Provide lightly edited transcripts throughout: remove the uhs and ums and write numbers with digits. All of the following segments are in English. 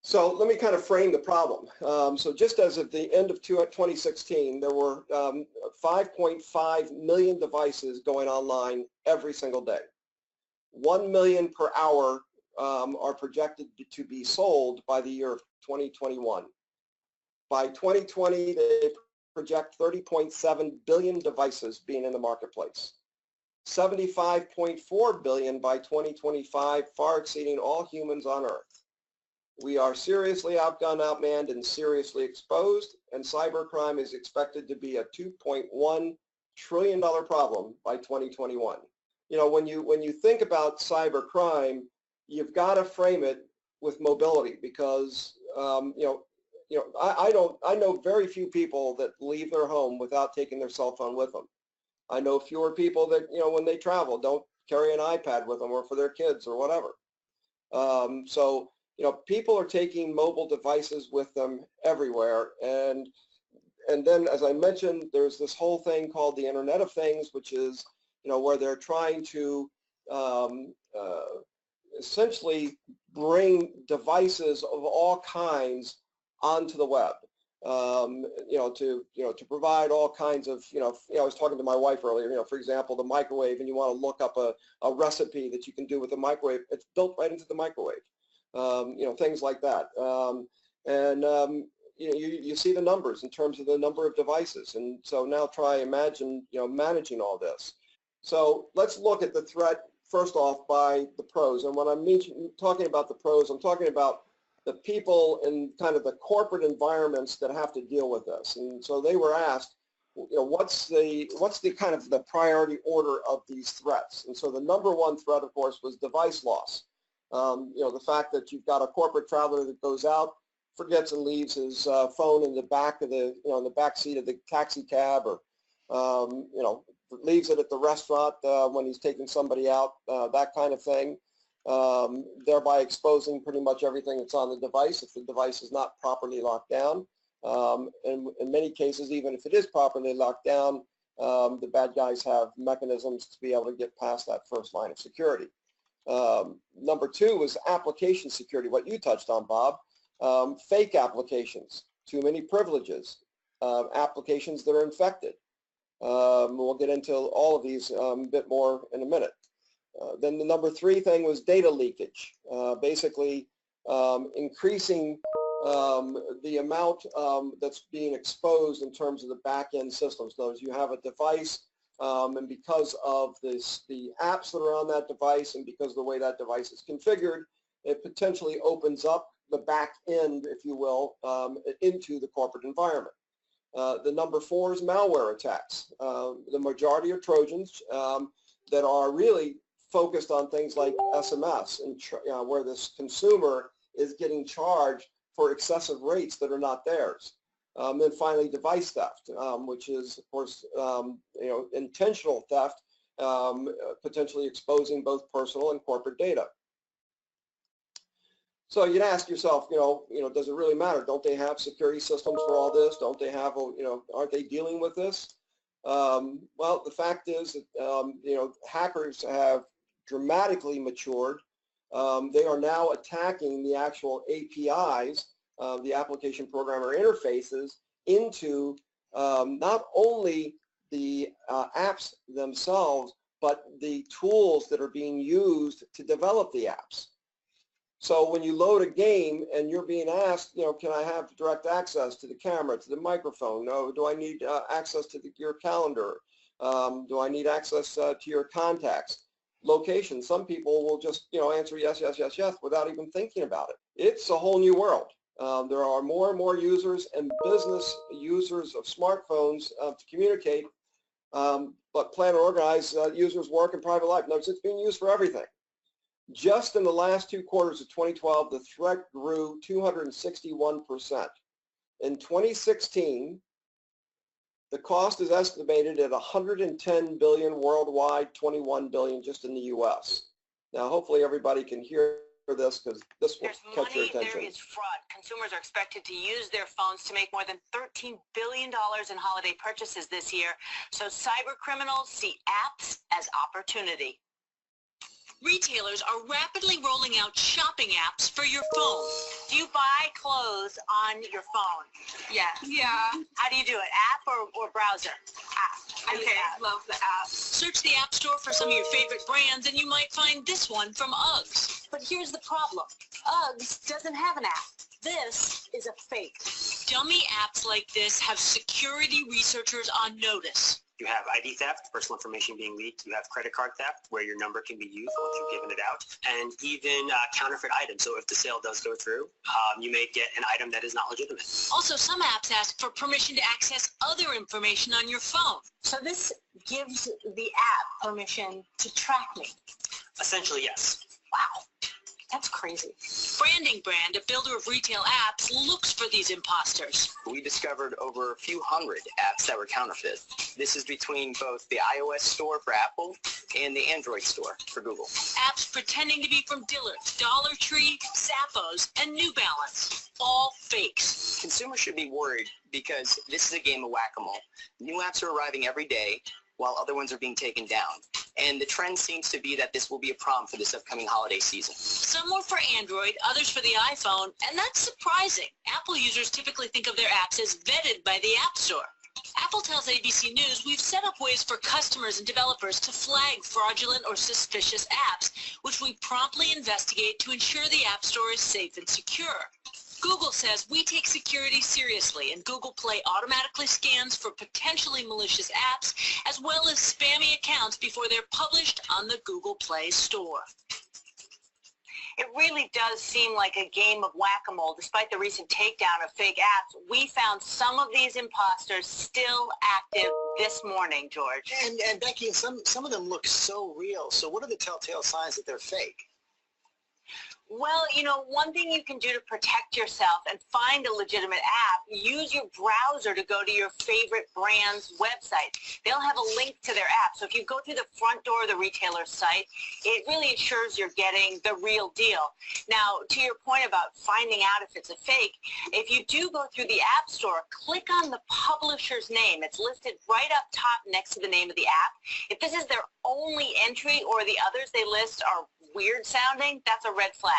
So let me kind of frame the problem. So just as of the end of 2016, there were 5.5 million devices going online every single day. 1 million per hour are projected to be sold by the year of 2021. By 2020, they project 30.7 billion devices being in the marketplace. 75.4 billion by 2025, far exceeding all humans on Earth. We are seriously outgunned, outmanned, and seriously exposed, and cybercrime is expected to be a $2.1 trillion problem by 2021. You know, when you think about cybercrime, you've got to frame it with mobility because I know very few people that leave their home without taking their cell phone with them. I know fewer people that, when they travel, don't carry an iPad with them or for their kids or whatever. So people are taking mobile devices with them everywhere. And then, as I mentioned, there's this whole thing called the Internet of Things, which is, where they're trying to essentially bring devices of all kinds onto the web. To provide all kinds of, I was talking to my wife earlier, for example, the microwave, and you want to look up a recipe that you can do with the microwave, it's built right into the microwave, things like that. You see the numbers in terms of the number of devices, and so now imagine managing all this. So let's look at the threat first off by the pros, and when I'm talking about the pros, I'm talking about the people in kind of the corporate environments that have to deal with this. And so they were asked, what's the kind of the priority order of these threats? And so the number one threat, of course, was device loss. The fact that you've got a corporate traveler that goes out, forgets and leaves his phone in the back of the, in the back seat of the taxi cab, or leaves it at the restaurant when he's taking somebody out, that kind of thing. Thereby exposing pretty much everything that's on the device if the device is not properly locked down. And in many cases, even if it is properly locked down, the bad guys have mechanisms to be able to get past that first line of security. Number two was application security, what you touched on, Bob. Fake applications, too many privileges, applications that are infected. We'll get into all of these a bit more in a minute. Then the number three thing was data leakage, basically increasing the amount that's being exposed in terms of the back-end systems. So you have a device, and because of the apps that are on that device and because of the way that device is configured, it potentially opens up the back end, if you will, into the corporate environment. The number four is malware attacks. The majority are Trojans that are really focused on things like SMS, and where this consumer is getting charged for excessive rates that are not theirs. Then finally, device theft, which is, of course, intentional theft, potentially exposing both personal and corporate data. So you'd ask yourself, does it really matter? Don't they have security systems for all this? Don't they have, aren't they dealing with this? Well, the fact is that, hackers have dramatically matured. They are now attacking the actual APIs, the application programmer interfaces, into not only the apps themselves, but the tools that are being used to develop the apps. So when you load a game and you're being asked, can I have direct access to the camera, to the microphone? No, do I need access to your calendar? Do I need access to your contacts? Location. Some people will just, answer yes, yes, yes, yes without even thinking about it. It's a whole new world. There are more and more users and business users of smartphones to communicate, but plan and organize users' work and private life. No, it's being used for everything. Just in the last 2 quarters of 2012, the threat grew 261%. In 2016, the cost is estimated at $110 billion worldwide, $21 billion just in the U.S. Now, hopefully everybody can hear this because this will catch your attention. There is fraud. Consumers are expected to use their phones to make more than $13 billion in holiday purchases this year. So cyber criminals see apps as opportunity. Retailers are rapidly rolling out shopping apps for your phone. Do you buy clothes on your phone? Yeah. How do you do it? App or browser? App. Okay, love the app. Search the App Store for some of your favorite brands and you might find this one from Uggs. But here's the problem. Uggs doesn't have an app. This is a fake. Dummy apps like this have security researchers on notice. You have ID theft, personal information being leaked. You have credit card theft, where your number can be used once you've given it out, and even counterfeit items. So if the sale does go through, you may get an item that is not legitimate. Also, some apps ask for permission to access other information on your phone. So this gives the app permission to track me. Essentially, yes. Wow. That's crazy. Branding Brand, a builder of retail apps, looks for these imposters. We discovered over a few hundred apps that were counterfeit. This is between both the iOS store for Apple and the Android store for Google. Apps pretending to be from Dillard's, Dollar Tree, Zappos, and New Balance. All fakes. Consumers should be worried because this is a game of whack-a-mole. New apps are arriving every day while other ones are being taken down. And the trend seems to be that this will be a problem for this upcoming holiday season. Some were for Android, others for the iPhone, and that's surprising. Apple users typically think of their apps as vetted by the App Store. Apple tells ABC News, we've set up ways for customers and developers to flag fraudulent or suspicious apps, which we promptly investigate to ensure the App Store is safe and secure. Google says we take security seriously, and Google Play automatically scans for potentially malicious apps as well as spammy accounts before they're published on the Google Play Store. It really does seem like a game of whack-a-mole. Despite the recent takedown of fake apps, we found some of these imposters still active this morning, George. And Becky, some of them look so real. So what are the telltale signs that they're fake? Well, you know, one thing you can do to protect yourself and find a legitimate app, use your browser to go to your favorite brand's website. They'll have a link to their app. So if you go through the front door of the retailer's site, it really ensures you're getting the real deal. Now, to your point about finding out if it's a fake, if you do go through the App Store, click on the publisher's name. It's listed right up top next to the name of the app. If this is their only entry or the others they list are weird sounding, that's a red flag.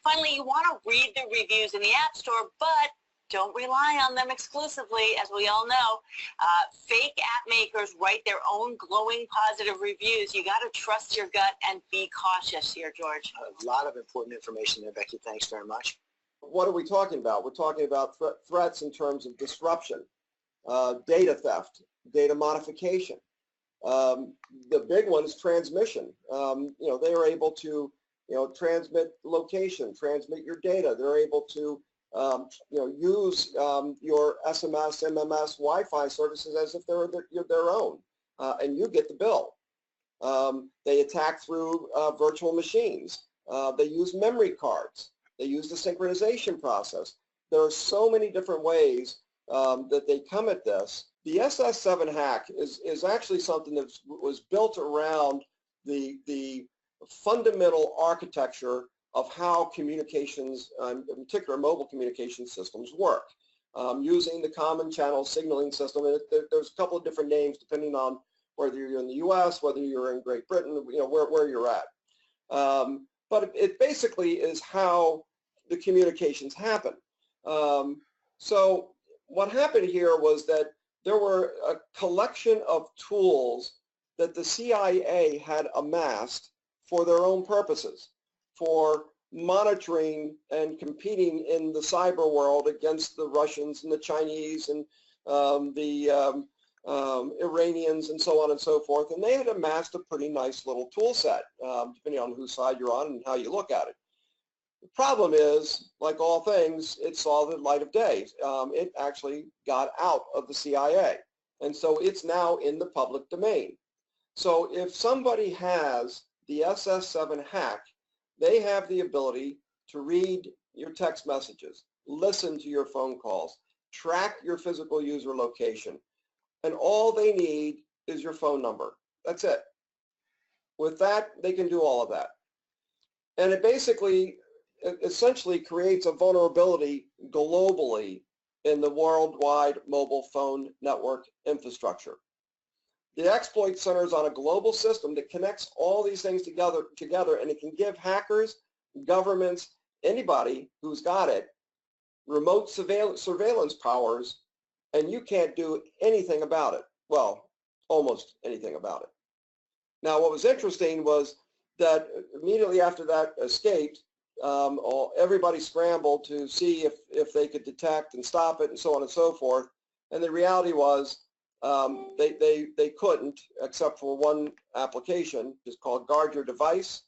Finally, you want to read the reviews in the App Store, but don't rely on them exclusively. As we all know, fake app makers write their own glowing positive reviews. You got to trust your gut and be cautious here, George. A lot of important information there, Becky. Thanks very much. What are we talking about? We're talking about threats in terms of disruption, data theft, data modification. The big one is transmission. They are able to, transmit location, transmit your data. They're able to, use your SMS, MMS, Wi-Fi services as if they're their own, and you get the bill. They attack through virtual machines. They use memory cards. They use the synchronization process. There are so many different ways that they come at this. The SS7 hack is actually something that was built around the fundamental architecture of how communications, in particular mobile communication systems, work, using the common channel signaling system. And there's a couple of different names depending on whether you're in the U.S., whether you're in Great Britain, where you're at. But it basically is how the communications happen. So what happened here was that there were a collection of tools that the CIA had amassed for their own purposes, for monitoring and competing in the cyber world against the Russians and the Chinese and the Iranians and so on and so forth. And they had amassed a pretty nice little tool set, depending on whose side you're on and how you look at it. The problem is, like all things, it saw the light of day. It actually got out of the CIA. And so it's now in the public domain. So if somebody has the SS7 hack, they have the ability to read your text messages, listen to your phone calls, track your physical user location, and all they need is your phone number. That's it. With that, they can do all of that. And it basically essentially creates a vulnerability globally in the worldwide mobile phone network infrastructure. The exploit centers on a global system that connects all these things together, and it can give hackers, governments, anybody who's got it, remote surveillance powers, and you can't do anything about it. Well, almost anything about it. Now, what was interesting was that immediately after that escaped, everybody scrambled to see if they could detect and stop it and so on and so forth. And the reality was they couldn't, except for one application, just called Guard Your Device.